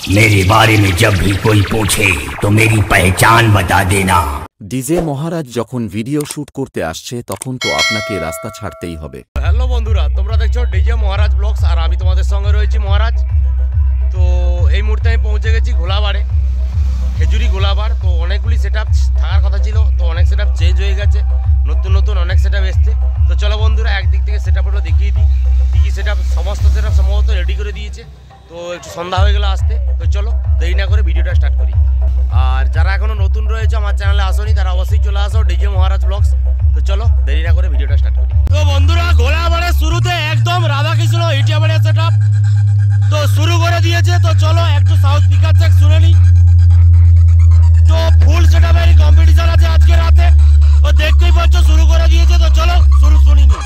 मेरे बारे में जब भी कोई पूछे तो मेरी पहचान बता देना। ডিজে মহারাজ যখন ভিডিও শুট করতে আসছে তখন তো আপনাকে রাস্তা ছাড়তেই হবে। হ্যালো বন্ধুরা, তোমরা দেখছো ডিজে মহারাজ ব্লগস আর আমি তোমাদের সঙ্গে রয়েছি মহারাজ। তো এই মুহূর্তে আমি পৌঁছে গেছি ঘোলাবাড়ে, খেজুরি ঘোলাবাড়। তো অনেকগুলি সেটআপ থাকার কথা ছিল, তো অনেক সেটআপ চেঞ্জ হয়ে গেছে, নতুন নতুন অনেক সেটআপ এসছে। তো চলো বন্ধুরা একদিক থেকে সেটআপগুলো দেখিয়ে দিই কী কী সেটআপ। সমস্ত সেটআপ সম্ভবত রেডি করে দিয়েছে, তো একটু সন্ধ্যা হয়ে গেলে আসতে। তো চলো দেরি না করে ভিডিওটা স্টার্ট করি। আর যারা এখনো নতুন রয়েছে আমার চ্যানেলে আসোনি তারা অবশ্যই চলে আসো ডিজে মহারাজ ব্লগস। তো চলো দেরি না করে ভিডিওটা স্টার্ট করি। তো বন্ধুরা ঘোলাবাড়ের শুরুতে একদম রাধাকৃষ্ণ ইটিয়াবাড়ির সেটআপ তো শুরু করে দিয়েছে। তো চলো একটু সাউথ স্পিকার চেক শুনে নিই। তো ফুল সেটআপের কম্পিটিশন আছে আজকে রাতে, তো দেখতেই পাচ্ছ শুরু করে দিয়েছে। তো চলো শুরু শুনি নি।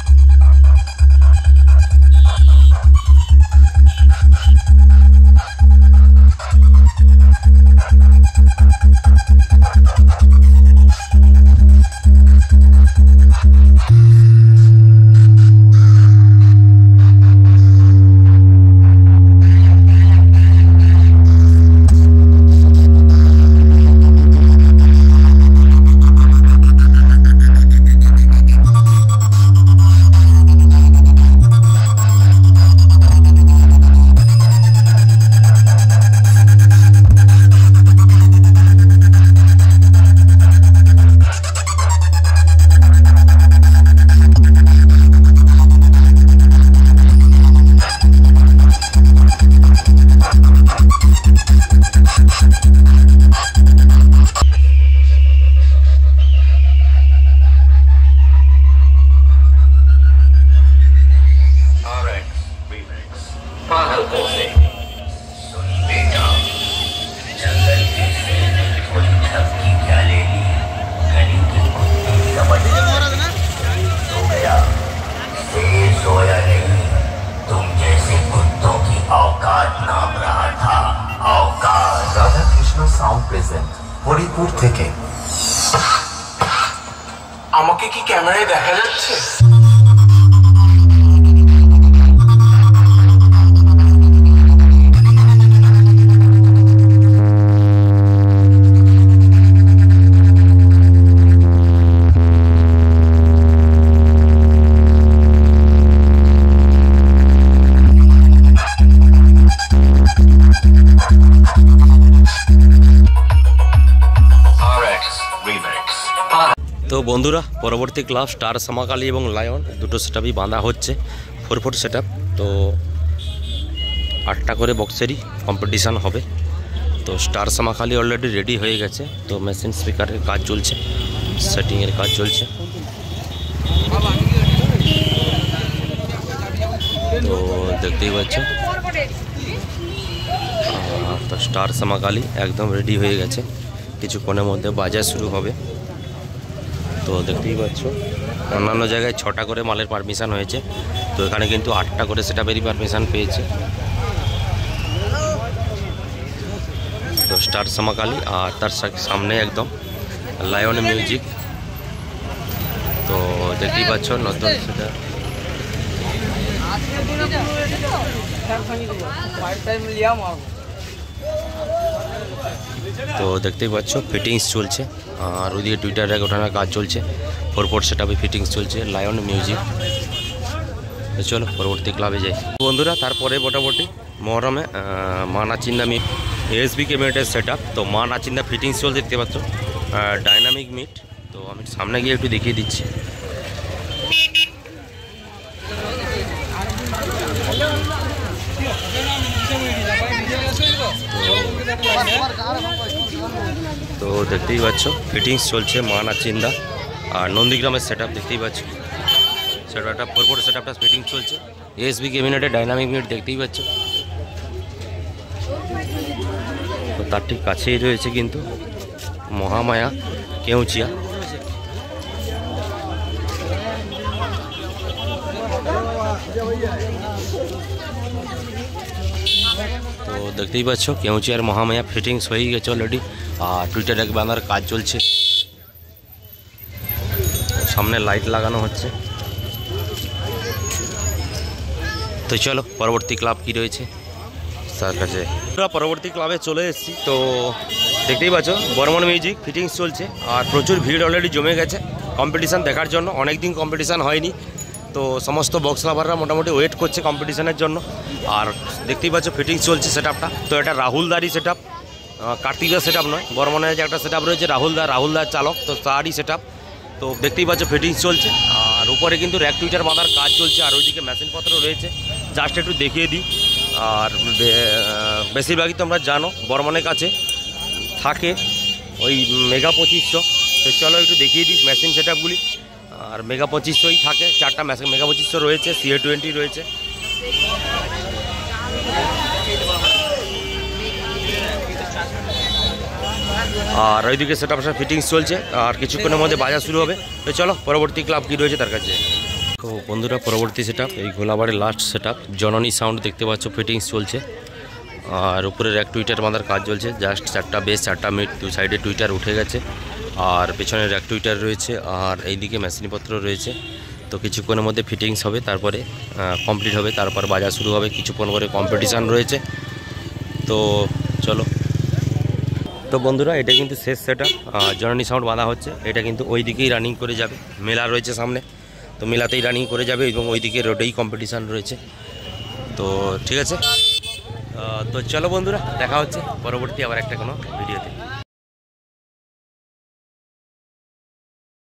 হরিপুর থেকে আমাকে কি ক্যামেরায় দেখা যাচ্ছে? তো বন্ধুরা পরবর্তী ক্লাব স্টার সামাকালি এবং লায়ন দুটো সেটআপই বাঁধা হচ্ছে 4x4 সেটআপ। তো 8টা করে বক্সেরই কম্পিটিশান হবে। তো স্টার সামাকালি অলরেডি রেডি হয়ে গেছে, তো মেশিন স্পিকারের কাজ চলছে, সেটিংয়ের কাজ চলছে। তো দেখতেই পাচ্ছ তো স্টার সামাকালি একদম রেডি হয়ে গেছে, কিছুক্ষণের মধ্যে বাজা শুরু হবে। তো দেখতেই পাচ্ছ অন্যান্য জায়গায় 6টা করে মালের পারমিশন হয়েছে, তো এখানে কিন্তু 8টা করে সেটআপেরই পারমিশন পেয়েছে। তো স্টার সামাকালি আর তার সামনে একদম লায়ন মিউজিক। তো দেখতেই পাচ্ছ নতুন সেটা। তো দেখতেই পাচ্ছ ফিটিংস চলছে, আর ওদিকে টুইটার র্যাক ওঠানোর কাজ চলছে, 4x4 সেটআপে ফিটিংস চলছে, লায়ন মিউজিক। তো চলো পরবর্তী ক্লাবে যাই বন্ধুরা। তারপরে মোটামুটি মহরমে মা নাচিন্দা মিট এসবিকে মিটের সেটআপ। তো মা নাচিন্দা ফিটিংস চলছে দেখতে পাচ্ছ, ডাইনামিক মিট। তো আমি সামনে গিয়ে একটু দেখিয়ে দিচ্ছি। তো দেখতেই পাচ্ছ ফিটিংস চলছে মা নাচিন্দা আর নন্দীগ্রামের সেটআপ দেখতেই পাচ্ছ। সেটআপটা 4x4 সেটআপটা ফিটিং চলছে, এসবি ক্যাবিনেটের ডাইনামিক মিট দেখতেই পাচ্ছ। তো তার ঠিক কাছেই রয়েছে কিন্তু মহামায়া কেউচিয়া। তো দেখতেই পাচ্ছ কেউচিয়ার মহামায়া ফিটিংস হয়ে গেছে অলরেডি, আর টুইটার এক বাঁধার কাজ চলছে, সামনে লাইট লাগানো হচ্ছে। তো চলো পরবর্তী ক্লাব কি রয়েছে রাস্তার কাছে। আমরা পরবর্তী ক্লাবে চলে এসেছি। তো দেখতেই পাচ্ছ বর্মন মিউজিক ফিটিংস চলছে আর প্রচুর ভিড় অলরেডি জমে গেছে কম্পিটিশান দেখার জন্য। অনেক দিন কম্পিটিশান হয়নি, তো সমস্ত বক্স লাভাররা মোটামুটি ওয়েট করছে কম্পিটিশানের জন্য। আর দেখতেই পাচ্ছ ফিটিংস চলছে সেট আপটা। তো এটা রাহুলদারই সেট আপ, কার্তিকের সেট আপ নয়। বর্মনের যে একটা সেট আপ রয়েছে রাহুলদার চালক, তো তারই সেট আপ। তো দেখতেই পাচ্ছ ফিটিংস চলছে আর উপরে কিন্তু র্যাক টুইটার বাঁধার কাজ চলছে আর ওইদিকে মেশিনপত্র রয়েছে। জাস্ট একটু দেখিয়ে দিই। আর বেশিরভাগই তোমরা জানো বর্মনের কাছে থাকে ওই মেগা 2500। তো চলো একটু দেখিয়ে দিই মেশিন সেট আপগুলি। আর মেগা 2500ই থাকে, 4টা মেগা 2500 রয়েছে, CA20 রয়েছে। আর ওইদিকে সেট আপ ফিটিংস চলছে আর কিছুক্ষণের মধ্যে বাজার শুরু হবে। তো চলো পরবর্তী ক্লাব কী রয়েছে তার কাছে। তো বন্ধুরা পরবর্তী সেট আপ এই ঘোলাবাড়ির লাস্ট সেট আপ জননী সাউন্ড দেখতে পাচ্ছ ফিটিংস চলছে আর উপরের এক টুইটার বাঁধার কাজ চলছে। জাস্ট 4টা বেস 4টা মিড, 2 সাইডে টুইটার উঠে গেছে আর পেছনের এক টুইটার রয়েছে আর এইদিকে মেশিনপত্র রয়েছে। তো কিছুক্ষণের মধ্যে ফিটিংস হবে, তারপরে কমপ্লিট হবে, তারপর বাজার শুরু হবে। কিছুক্ষণ করে কম্পিটিশান রয়েছে। তো চলো। তো বন্ধুরা এটা কিন্তু শেষ সেট আপ, জননী সাউন্ড বাঁধা হচ্ছে। এটা কিন্তু ওই দিকেই রানিং করে যাবে, মেলা রয়েছে সামনে, তো মেলাতেই রানিং করে যাবে এবং ওইদিকে রোডেই কম্পিটিশান রয়েছে। তো ঠিক আছে, তো চলো বন্ধুরা দেখা হচ্ছে পরবর্তী আবার একটা কোনো ভিডিওতে।